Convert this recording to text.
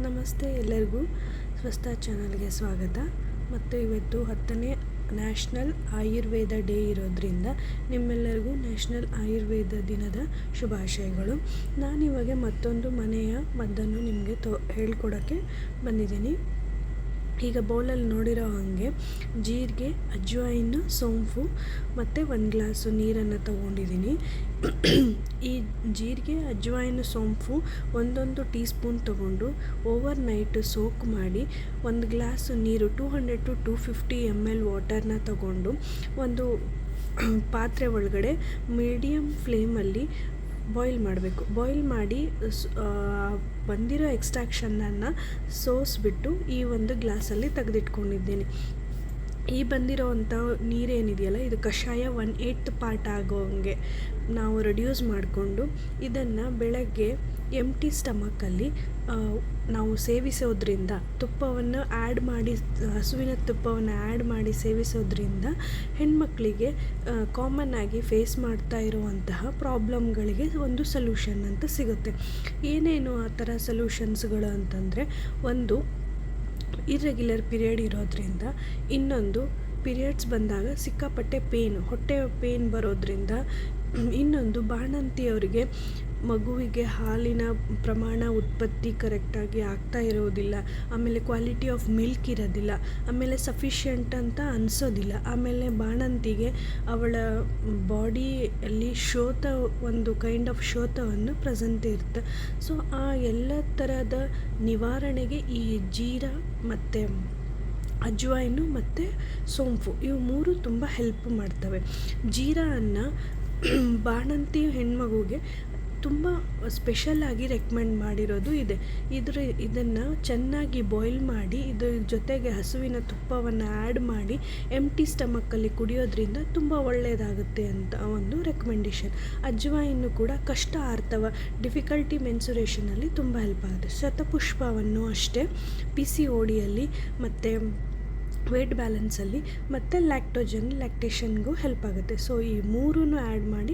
ನಮಸ್ತೆ, ಎಲ್ಲರಿಗೂ ಸ್ವಸ್ಥ ಚಾನಲ್ಗೆ ಸ್ವಾಗತ. ಮತ್ತು ಇವತ್ತು 10ನೇ ನ್ಯಾಷನಲ್ ಆಯುರ್ವೇದ ಡೇ ಇರೋದ್ರಿಂದ ನಿಮ್ಮೆಲ್ಲರಿಗೂ ನ್ಯಾಷನಲ್ ಆಯುರ್ವೇದ ದಿನದ ಶುಭಾಶಯಗಳು. ನಾನಿವಾಗ ಮತ್ತೊಂದು ಮನೆಯ ಮದ್ದನ್ನು ನಿಮಗೆ ಹೇಳ್ಕೊಡೋಕ್ಕೆ ಬಂದಿದ್ದೀನಿ. ಈಗ ಬೌಲಲ್ಲಿ ನೋಡಿರೋ ಹಾಗೆ ಜೀರಿಗೆ, ಅಜ್ವಾಯಿನ್, ಸೋಂಪು ಮತ್ತು 1 ಗ್ಲಾಸು ನೀರನ್ನು ತೊಗೊಂಡಿದ್ದೀನಿ. ಈ ಜೀರಿಗೆ, ಅಜ್ವಾಯಿನ್, ಸೋಂಪು ಒಂದೊಂದು ಟೀ ಸ್ಪೂನ್ ತೊಗೊಂಡು ಓವರ್ ನೈಟ್ ಸೋಕ್ ಮಾಡಿ 1 ಗ್ಲಾಸ್ ನೀರು 200 to 250 ml ವಾಟರ್ನ ತಗೊಂಡು ಒಂದು ಪಾತ್ರೆ ಒಳಗಡೆ ಮೀಡಿಯಮ್ ಫ್ಲೇಮಲ್ಲಿ ಬಾಯ್ಲ್ ಮಾಡಬೇಕು. ಬಾಯ್ಲ್ ಮಾಡಿ ಬಂದಿರೋ ಎಕ್ಸ್ಟ್ರಾಕ್ಷನನ್ನು ಸೋಸಿಬಿಟ್ಟು ಈ ಒಂದು ಗ್ಲಾಸಲ್ಲಿ ತೆಗೆದಿಟ್ಕೊಂಡಿದ್ದೀನಿ. ಈ ಬಂದಿರೋವಂಥ ನೀರೇನಿದೆಯಲ್ಲ, ಇದು ಕಷಾಯ 1/8 ಪಾರ್ಟ್ ಆಗೋಂಗೆ ನಾವು ರೆಡ್ಯೂಸ್ ಮಾಡಿಕೊಂಡು ಇದನ್ನು ಬೆಳಗ್ಗೆ ಎಂಟಿ ಸ್ಟಮಕ್ಕಲ್ಲಿ ನಾವು ಸೇವಿಸೋದ್ರಿಂದ, ತುಪ್ಪವನ್ನು ಆ್ಯಡ್ ಮಾಡಿ, ಹಸುವಿನ ತುಪ್ಪವನ್ನು ಆ್ಯಡ್ ಮಾಡಿ ಸೇವಿಸೋದ್ರಿಂದ ಹೆಣ್ಮಕ್ಳಿಗೆ ಕಾಮನ್ ಆಗಿ ಫೇಸ್ ಮಾಡ್ತಾ ಇರುವಂತಹ ಪ್ರಾಬ್ಲಮ್ಗಳಿಗೆ ಒಂದು ಸೊಲ್ಯೂಷನ್ ಅಂತ ಸಿಗುತ್ತೆ. ಏನೇನು ಆ ಥರ ಸೊಲ್ಯೂಷನ್ಸ್ಗಳು ಅಂತಂದರೆ, ಒಂದು ಇರ್ರೆಗ್ಯುಲರ್ ಪೀರಿಯಡ್ ಇರೋದ್ರಿಂದ, ಇನ್ನೊಂದು ಪೀರಿಯಡ್ಸ್ ಬಂದಾಗ ಸಿಕ್ಕಾಪಟ್ಟೆ ಹೊಟ್ಟೆ ಪೇನ್ ಬರೋದ್ರಿಂದ, ಇನ್ನೊಂದು ಬಾಣಂತಿಯವರಿಗೆ ಮಗುವಿಗೆ ಹಾಲಿನ ಪ್ರಮಾಣ ಉತ್ಪತ್ತಿ ಕರೆಕ್ಟಾಗಿ ಆಗ್ತಾ ಇರೋದಿಲ್ಲ, ಆಮೇಲೆ ಕ್ವಾಲಿಟಿ ಆಫ್ ಮಿಲ್ಕ್ ಇರೋದಿಲ್ಲ, ಆಮೇಲೆ ಸಫಿಷಿಯೆಂಟ್ ಅಂತ ಅನಿಸೋದಿಲ್ಲ, ಆಮೇಲೆ ಬಾಣಂತಿಗೆ ಅವಳ ಬಾಡಿಯಲ್ಲಿ ಒಂದು ಕೈಂಡ್ ಆಫ್ ಶೋಥವನ್ನು ಪ್ರೆಸೆಂಟ್ ಇರುತ್ತೆ. ಸೊ ಆ ಎಲ್ಲ ಥರದ ನಿವಾರಣೆಗೆ ಈ ಜೀರಾ ಮತ್ತು ಅಜ್ವಾಯಿನು ಮತ್ತು ಸೋಂಪು ಇವು 3 ತುಂಬ ಹೆಲ್ಪ್ ಮಾಡ್ತವೆ. ಜೀರಾವನ್ನು ಬಾಣಂತಿ ಹೆಣ್ಮಗುಗೆ ತುಂಬ ಸ್ಪೆಷಲಾಗಿ ರೆಕಮೆಂಡ್ ಮಾಡಿರೋದು ಇದೆ. ಇದನ್ನು ಚೆನ್ನಾಗಿ ಬಾಯ್ಲ್ ಮಾಡಿ ಇದರ ಜೊತೆಗೆ ಹಸುವಿನ ತುಪ್ಪವನ್ನು ಆ್ಯಡ್ ಮಾಡಿ ಎಂಟಿ ಸ್ಟಮಕ್ಕಲ್ಲಿ ಕುಡಿಯೋದ್ರಿಂದ ತುಂಬ ಒಳ್ಳೆಯದಾಗುತ್ತೆ ಅಂತ ಒಂದು ರೆಕಮೆಂಡೇಷನ್. ಅಜ್ವಾಯಿನ್ನು ಕೂಡ ಕಷ್ಟ ಆರ್ತವ, ಡಿಫಿಕಲ್ಟಿ ಮೆನ್ಸುರೇಷನಲ್ಲಿ ತುಂಬ ಹೆಲ್ಪ್ ಆಗುತ್ತೆ. ಶತಪುಷ್ಪವನ್ನು ಅಷ್ಟೇ PCODಯಲ್ಲಿ ಮತ್ತು ವೇಟ್ ಬ್ಯಾಲೆನ್ಸಲ್ಲಿ ಮತ್ತು ಲ್ಯಾಕ್ಟೇಷನ್ಗೂ ಹೆಲ್ಪ್ ಆಗುತ್ತೆ. ಸೊ ಈ 3 ಆ್ಯಡ್ ಮಾಡಿ